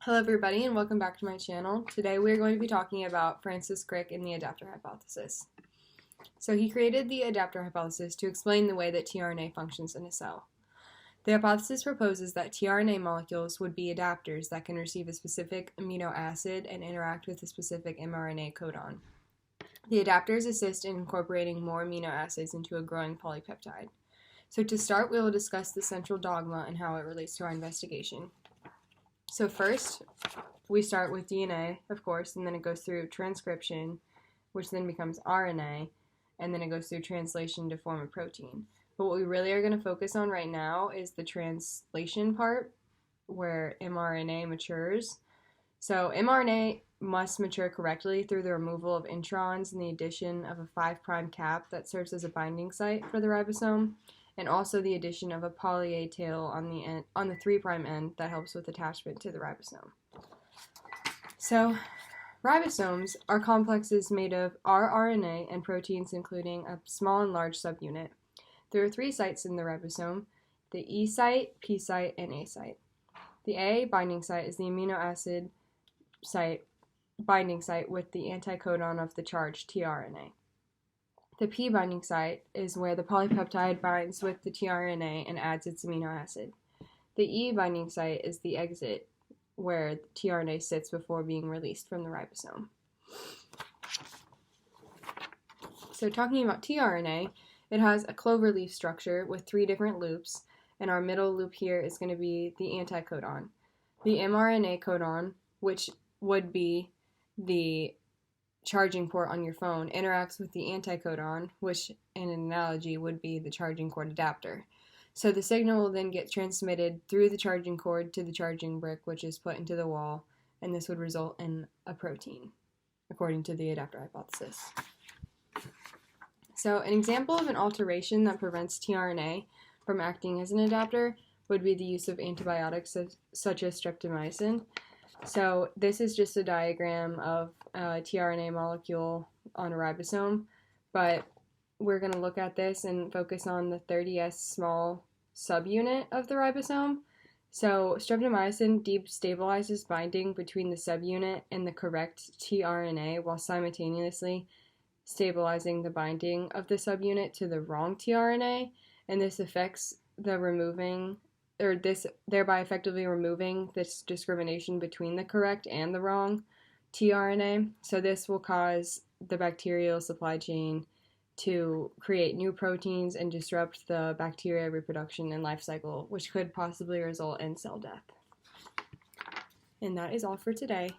Hello everybody and welcome back to my channel. Today we are going to be talking about Francis Crick and the adapter hypothesis. So he created the adapter hypothesis to explain the way that tRNA functions in a cell. The hypothesis proposes that tRNA molecules would be adapters that can receive a specific amino acid and interact with a specific mRNA codon. The adapters assist in incorporating more amino acids into a growing polypeptide. So to start, we will discuss the central dogma and how it relates to our investigation. So first, we start with DNA, of course, and then it goes through transcription, which then becomes RNA, and then it goes through translation to form a protein. But what we really are going to focus on right now is the translation part, where mRNA matures. So mRNA must mature correctly through the removal of introns and the addition of a 5' cap that serves as a binding site for the ribosome, and also the addition of a poly A tail on the 3' end that helps with attachment to the ribosome. So, ribosomes are complexes made of rRNA and proteins including a small and large subunit. There are 3 sites in the ribosome: the E site, P site, and A site. The A binding site is the amino acid binding site with the anticodon of the charged tRNA. The P binding site is where the polypeptide binds with the tRNA and adds its amino acid. The E binding site is the exit, where the tRNA sits before being released from the ribosome. So talking about tRNA, it has a cloverleaf structure with 3 different loops, and our middle loop here is going to be the anticodon. The mRNA codon, which would be the charging port on your phone, interacts with the anticodon, which in an analogy would be the charging cord adapter. So the signal will then get transmitted through the charging cord to the charging brick, which is put into the wall, and this would result in a protein, according to the adapter hypothesis. So an example of an alteration that prevents tRNA from acting as an adapter would be the use of antibiotics such as streptomycin. So this is just a diagram of a tRNA molecule on a ribosome, but we're going to look at this and focus on the 30S small subunit of the ribosome. So streptomycin destabilizes binding between the subunit and the correct tRNA while simultaneously stabilizing the binding of the subunit to the wrong tRNA, and this affects thereby effectively removing this discrimination between the correct and the wrong tRNA. So this will cause the bacterial supply chain to create new proteins and disrupt the bacteria reproduction and life cycle, which could possibly result in cell death. And that is all for today.